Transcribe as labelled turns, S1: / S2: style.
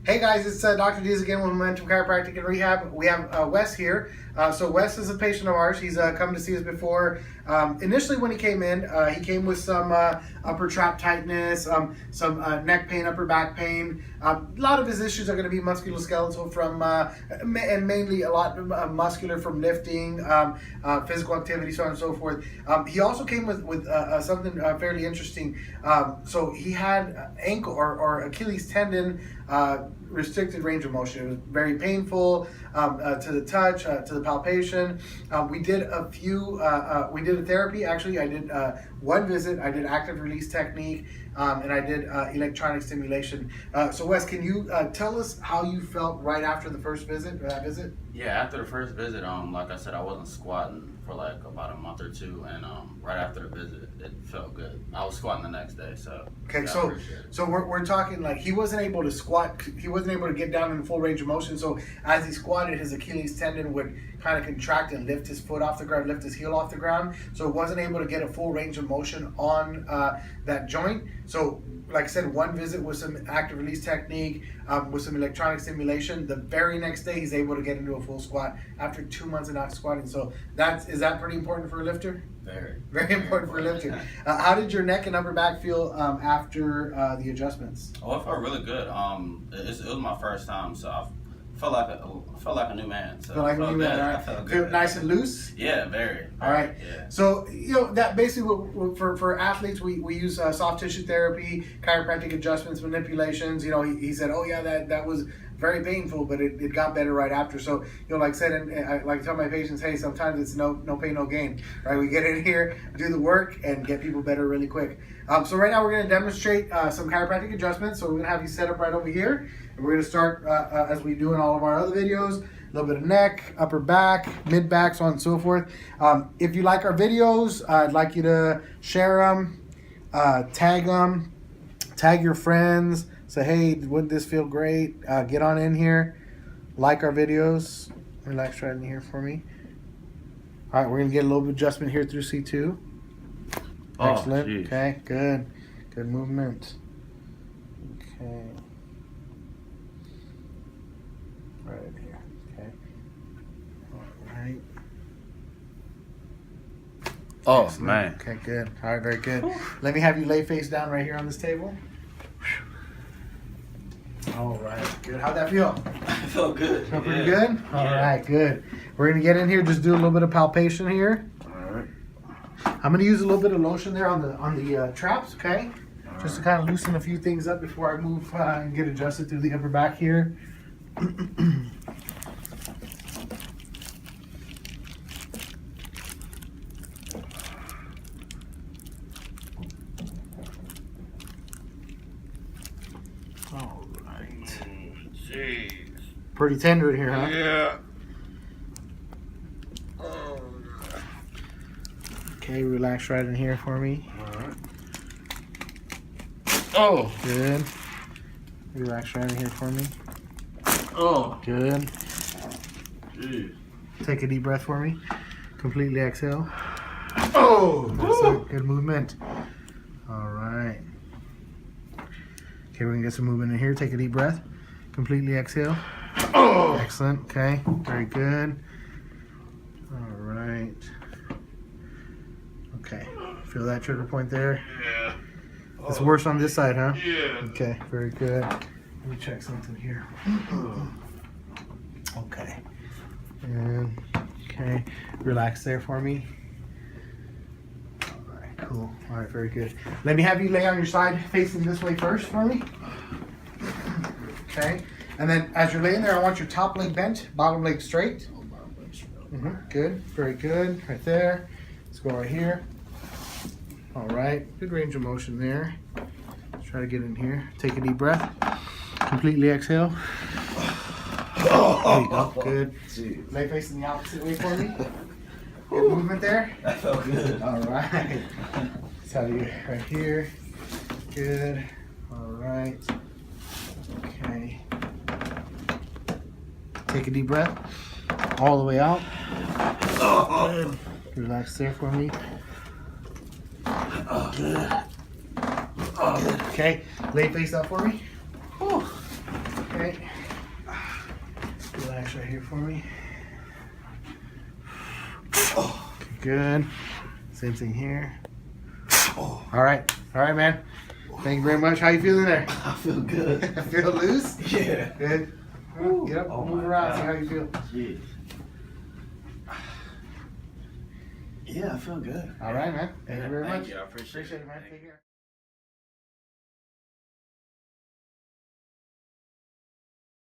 S1: Hey guys, it's Dr. Diaz again with Momentum Chiropractic and Rehab. We have Wes here. So Wes is a patient of ours. He's come to see us before. Initially when he came in, he came with some upper trap tightness, some neck pain, upper back pain. A lot of his issues are going to be musculoskeletal from, and mainly a lot muscular from lifting, physical activity, so on and so forth. He also came with something fairly interesting. So he had ankle or Achilles tendon restricted range of motion. It was very painful to the touch, to the palpation. We did a few, we did a therapy. Actually, I did one visit. I did active release technique, and I did electronic stimulation. So Wes, can you tell us how you felt right after the first visit, that visit?
S2: Yeah, after the first visit, like I said, I wasn't squatting for like about a month or two, and right after the visit, it felt good. I was squatting the next day, so
S1: okay.
S2: Yeah,
S1: So we're talking like he wasn't able to squat. He wasn't able to get down in full range of motion. So as he squatted, his Achilles tendon would kind of contract and lift his foot off the ground, lift his heel off the ground. So it wasn't able to get a full range of motion on that joint. So like I said, one visit with some active release technique, with some electronic stimulation. The very next day, he's able to get into a full squat after 2 months of not squatting. So is that pretty important for a lifter? Very important for a lifter. How did your neck and upper back feel after the adjustments?
S2: Oh, it felt really good. It was my first time, so I felt like a new man. So
S1: Feel like a new man, all right.
S2: Felt
S1: Feel
S2: good.
S1: nice and loose?
S2: Yeah, very.
S1: All right.
S2: Yeah.
S1: So, that basically, for athletes, we use soft tissue therapy, chiropractic adjustments, manipulations. He said, oh yeah, that was very painful, but it got better right after. So, like I said, and I like to tell my patients, hey, sometimes it's no pain, no gain, right? We get in here, do the work, and get people better really quick. So right now we're going to demonstrate some chiropractic adjustments. So we're going to have you set up right over here. And we're going to start, as we do in all of our other videos, a little bit of neck, upper back, mid back, so on and so forth. If you like our videos, I'd like you to share them, tag your friends, say, hey, wouldn't this feel great? Get on in here, like our videos, relax right in here for me. All right, we're going to get a little bit of adjustment here through C2. Excellent.
S2: Geez.
S1: Okay, good. Good movement. Okay. Right in here. Okay. All right.
S2: Oh,
S1: Excellent.
S2: man.
S1: Okay, good. All right, very good. Let me have you lay face down right here on this table. All right, good. How'd that feel?
S2: It felt good.
S1: Felt pretty good? All right, good. We're going to get in here, just do a little bit of palpation here.
S2: All right.
S1: I'm going to use a little bit of lotion there on the traps, okay? Just to kind of loosen a few things up before I move and get adjusted through the upper back here. All right.
S2: Jeez.
S1: Pretty tender in here, huh?
S2: Yeah.
S1: Okay, relax right in here for me.
S2: All right. Oh.
S1: Good. Relax right in here for me.
S2: Oh.
S1: Good.
S2: Jeez.
S1: Take a deep breath for me. Completely exhale.
S2: Oh.
S1: That's a good movement. All right. Okay, we're gonna get some movement in here. Take a deep breath. Completely exhale.
S2: Oh.
S1: Excellent. Okay, very good. All right. Okay, feel that trigger point there?
S2: Yeah.
S1: It's worse on this side, huh?
S2: Yeah.
S1: Okay, very good. Let me check something here. Okay. And okay, relax there for me. All right, cool. All right, very good. Let me have you lay on your side facing this way first for me. Okay. And then as you're laying there, I want your top leg bent, bottom leg straight. Good, very good. Right there. Let's go right here. All right, good range of motion there. Let's try to get in here. Take a deep breath. Completely exhale. There you go. Good.
S2: Jeez.
S1: Lay facing the opposite way for me. Good movement there.
S2: That felt good.
S1: All right. Let's have you right here. Good. All right. Okay. Take a deep breath. All the way out. Good. Relax there for me. Good. Good. Okay. Lay face up for me. Whew. Okay. right. Relax right here for me.
S3: Oh.
S1: Good. Same thing here. All right, man. Thank you very much. How you feeling there?
S3: I feel good.
S1: Feel loose?
S3: Yeah.
S1: Good. Get up, move around, see how you feel.
S3: Jeez. Yeah, I feel good.
S1: All right, man. Thank you very much.
S3: Thank you. I appreciate it.
S1: Man. Take care.